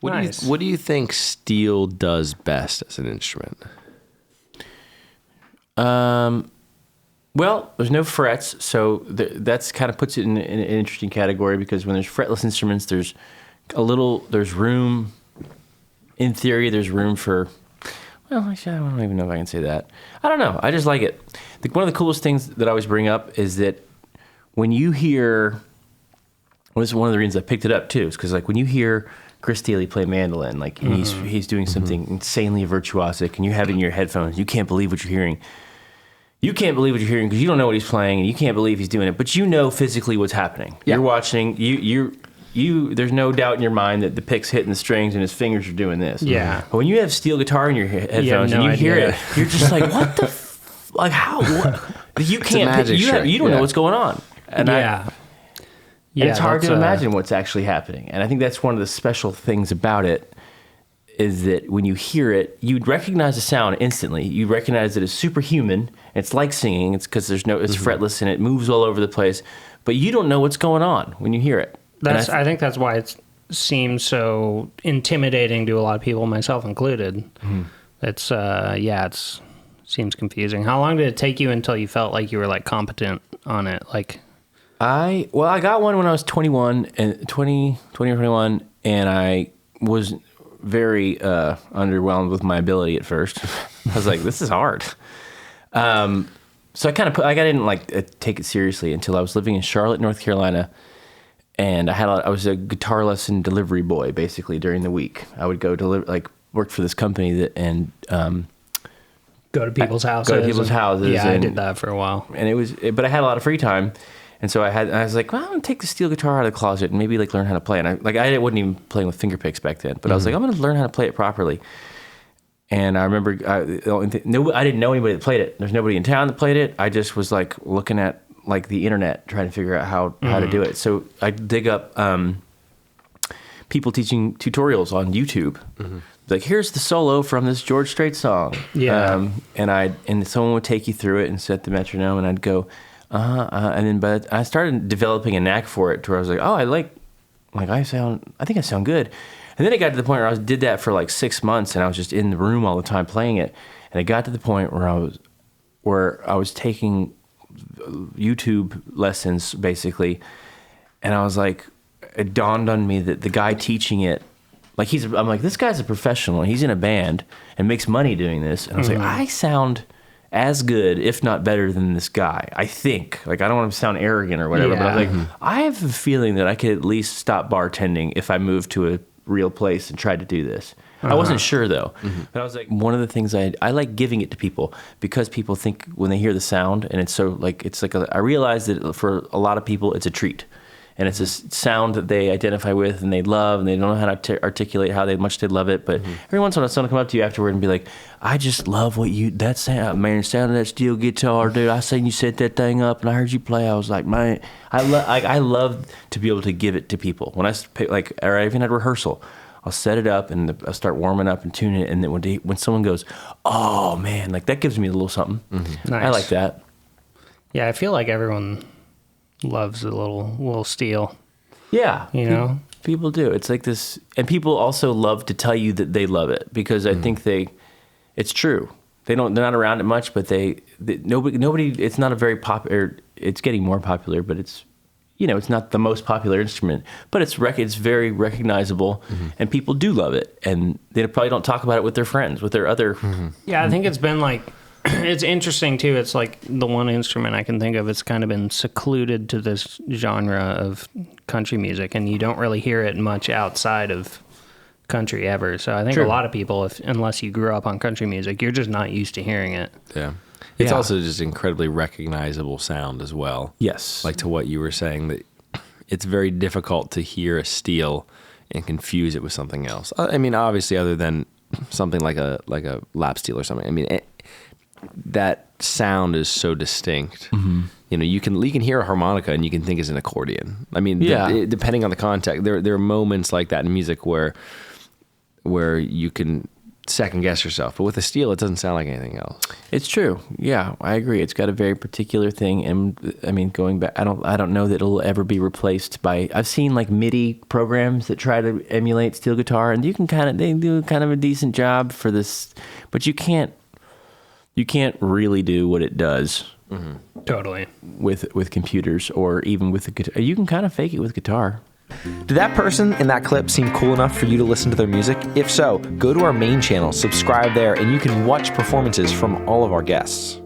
Nice. What do you think steel does best as an instrument? Well, there's no frets, so that's kind of puts it in an interesting category, because when there's fretless instruments, there's room. In theory, there's room for. Well, actually, I don't even know if I can say that. I don't know. I just like it. One of the coolest things that I always bring up is that when you hear. Well, this is one of the reasons I picked it up too, is because like when you hear Chris Steele play mandolin, like and he's doing something insanely virtuosic, and you have it in your headphones, you can't believe what you're hearing. You can't believe what you're hearing because you don't know what he's playing, and you can't believe he's doing it, but you know physically what's happening. Yeah. You're watching. You. There's no doubt in your mind that the pick's hitting the strings and his fingers are doing this. Yeah. But when you have steel guitar in your headphones and you hear it, you're just like, what the. Like how? What? You can't. You don't know what's going on. And it's hard to imagine what's actually happening. And I think that's one of the special things about it, is that when you hear it, you'd recognize the sound instantly. You recognize that it's superhuman. It's like singing. It's because it's fretless and it moves all over the place. But you don't know what's going on when you hear it. I think that's why it seems so intimidating to a lot of people, myself included. It's seems confusing. How long did it take you until you felt like you were like competent on it? Like, I got one when I was 20 or 21, and I was very underwhelmed with my ability at first. I was like, this is hard. So I didn't take it seriously until I was living in Charlotte, North Carolina, and I was a guitar lesson delivery boy basically during the week. I would go work for this company and go to people's houses. Yeah, I did that for a while. And but I had a lot of free time. And so I was like, well, I'm going to take the steel guitar out of the closet and maybe learn how to play. And I wasn't even playing with finger picks back then, but I was like, I'm going to learn how to play it properly. And I remember I didn't know anybody that played it. There's nobody in town that played it. I just was like looking at like the internet trying to figure out how to do it. So I dig up people teaching tutorials on YouTube. Like, here's the solo from this George Strait song. Yeah. And someone would take you through it and set the metronome, and I'd go, but I started developing a knack for it to where I was like, oh, I think I sound good. And then it got to the point where I did that for like 6 months, and I was just in the room all the time playing it. And it got to the point where I was taking YouTube lessons basically, and I was like, it dawned on me that the guy teaching it, I'm like, this guy's a professional. He's in a band and makes money doing this. And I was like, I sound as good, if not better than this guy, I think. Like, I don't want to sound arrogant or whatever, but I was like, I have a feeling that I could at least stop bartending if I moved to a real place and tried to do this. I wasn't sure, though. But I was like, one of the things I like giving it to people, because people think when they hear the sound, and it's so like, I realize that for a lot of people, it's a treat. And it's a sound that they identify with and they love, and they don't know how to articulate how much they love it. But every once in a while, someone will come up to you afterward and be like, I just love that sound, man, the sound of that steel guitar, dude. I seen you set that thing up and I heard you play. I was like, man, I love to be able to give it to people. When or I even had rehearsal, I'll set it up and I'll start warming up and tuning it. And then when someone goes, oh man, like that gives me a little something. Nice. I like that. Yeah, I feel like everyone loves a little steel. Yeah. You know? People do. It's like this, and people also love to tell you that they love it, because I think it's true. They're not around it much, but nobody, it's not a very popular, it's getting more popular, but it's, it's not the most popular instrument, but it's very recognizable, and people do love it, and they probably don't talk about it with their friends, with their other. Yeah, I think it's been like, it's interesting too. It's like the one instrument I can think of. It's kind of been secluded to this genre of country music, and you don't really hear it much outside of country ever. So I think a lot of people, unless you grew up on country music, you're just not used to hearing it. Yeah. It's also just incredibly recognizable sound as well. Yes. Like to what you were saying, that it's very difficult to hear a steel and confuse it with something else. I mean, obviously, other than something like a lap steel or something. I mean, that sound is so distinct. You can hear a harmonica and you can think it's an accordion. I mean, depending on the context, there are moments like that in music where you can second guess yourself. But with a steel, it doesn't sound like anything else. It's true. Yeah, I agree. It's got a very particular thing, and I mean, going back, I don't know that it'll ever be replaced by. I've seen like MIDI programs that try to emulate steel guitar, and they do kind of a decent job for this, but you can't really do what it does. Mm-hmm. Totally. With computers, or even with the guitar. You can kind of fake it with guitar. Did that person in that clip seem cool enough for you to listen to their music? If so, go to our main channel, subscribe there, and you can watch performances from all of our guests.